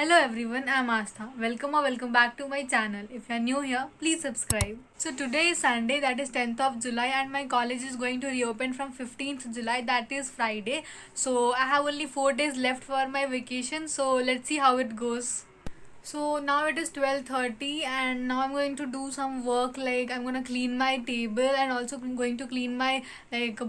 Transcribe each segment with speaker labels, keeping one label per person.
Speaker 1: Hello everyone, I'm Astha. Welcome back to my channel. If you are new here, please subscribe. So today is Sunday, that is 10th of July, and my college is going to reopen from 15th July, that is Friday. So I have only 4 days left for my vacation, so let's see how it goes. So now it is 12:30 and now I'm going to do some work, like I'm going to clean my table and also I'm going to clean my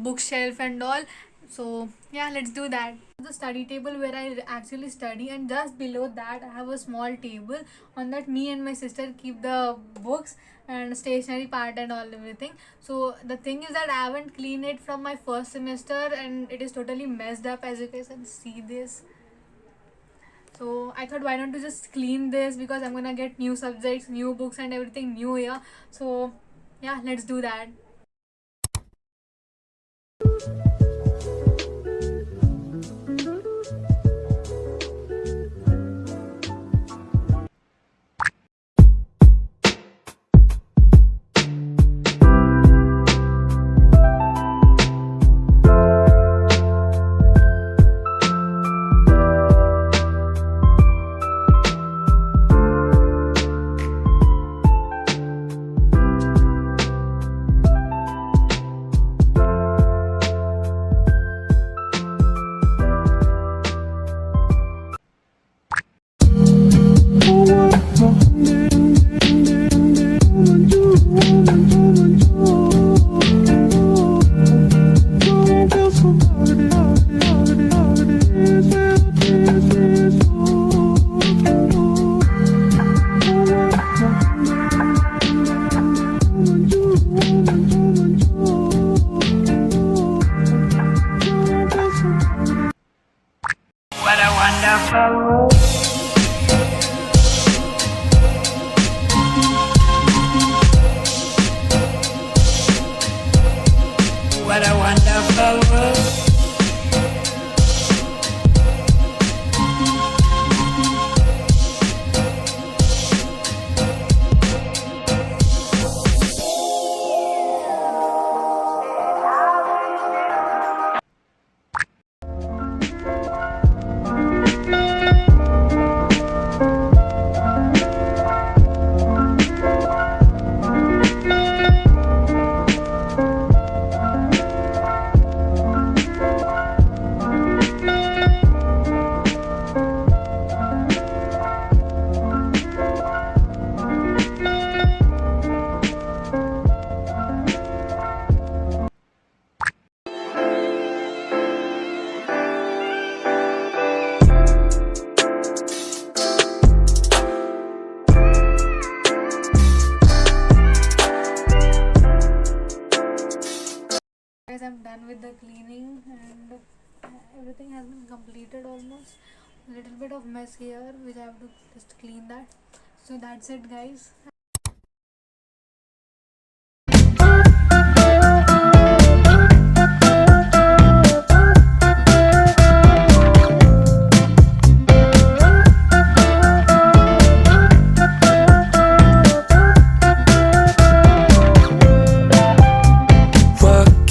Speaker 1: bookshelf and all. So yeah, let's do that. The study table where I actually study, and just below that I have a small table. On that me and my sister keep the books and stationery part and all everything. So the thing is that I haven't cleaned it from my first semester and it is totally messed up, as you guys can see this. So I thought, why don't you just clean this, because I'm gonna get new subjects, new books and everything new here. So yeah, let's do that.
Speaker 2: What a wonderful world. What a wonderful world.
Speaker 1: Guys, I'm done with the cleaning and everything has been completed almost. A little bit of mess here which I have to just clean that. So that's it, guys.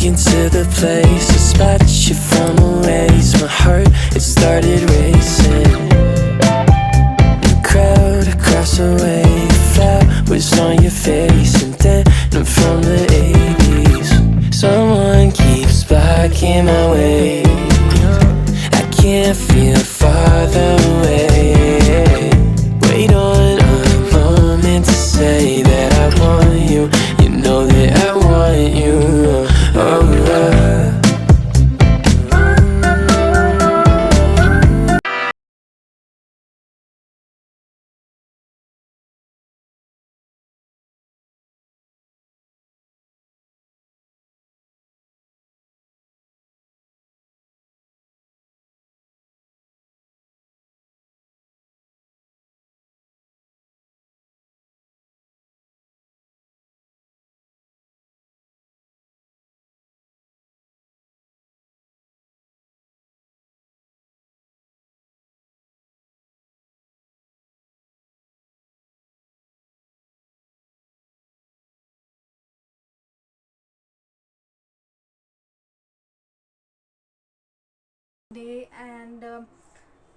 Speaker 3: Into the place, I spot you from a ways. My heart, it started racing. The crowd across the way, the flowers on your face, and then I'm from the 80s. Someone keeps blocking my way. I can't feel farther away. Wait on a moment to say that I want you. You know that I want you.
Speaker 1: Day and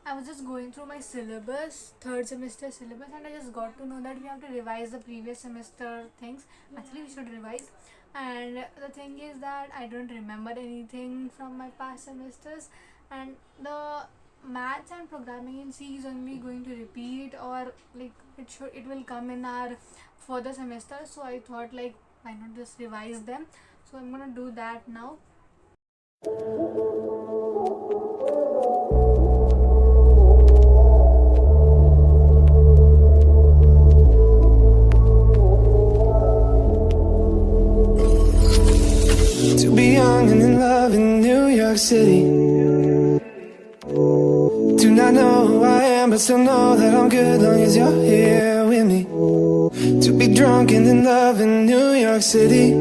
Speaker 1: I was just going through my syllabus, third semester syllabus, and I just got to know that we have to revise the previous semester things. Actually, we should revise. And the thing is that I don't remember anything from my past semesters, and the maths and programming in C is only going to repeat, or like it will come in our further semester. So I thought, like, why not just revise them? So I'm gonna do that now.
Speaker 3: To be young and in love in New York City. Do not know who I am, but still know that I'm good long as you're here with me. To be drunk and in love in New York City.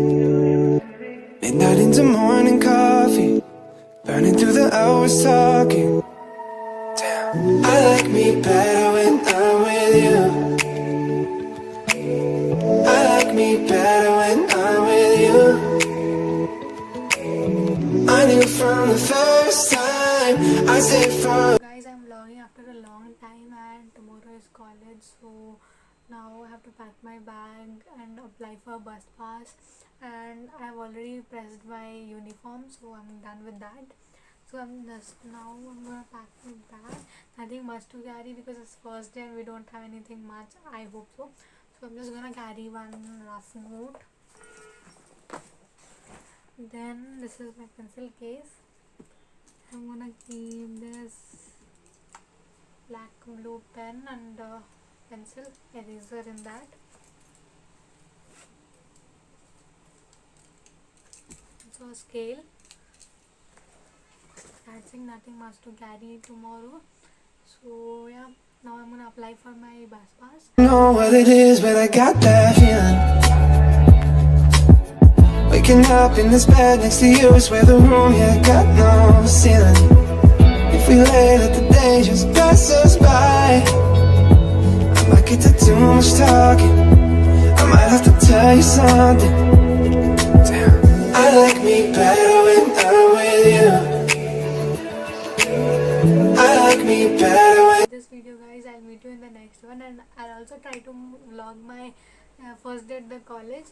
Speaker 3: Midnight into morning coffee, burning through the hours talking. Damn, I like me better when I'm with you. I like me better when I'm with you. I knew from the first time I said for.
Speaker 1: Guys, I'm vlogging after a long time, and tomorrow is college, so now I have to pack my bag and apply for a bus pass, and I have already pressed my uniform, so I'm done with that. So I'm gonna pack my bag. Nothing much to carry because it's first day and we don't have anything much, I hope so. So I'm just gonna carry one rough note. Then this is my pencil case. I'm gonna keep this black blue pen and pencil eraser in that. So a scale. That's it, nothing much to carry tomorrow. So yeah, now I'm gonna apply for my bus pass.
Speaker 3: Know what it is, but I got that feeling. Waking up in this bed next to you, swear the room, yeah, got no ceiling. If we lay, let the day just pass us by. I might get to too much talking, I might have to tell you something. Damn, I like me better when I'm with you. I like me better when.
Speaker 1: This video, guys, I'll meet you in the next one, and I'll also try to vlog my first day at the college.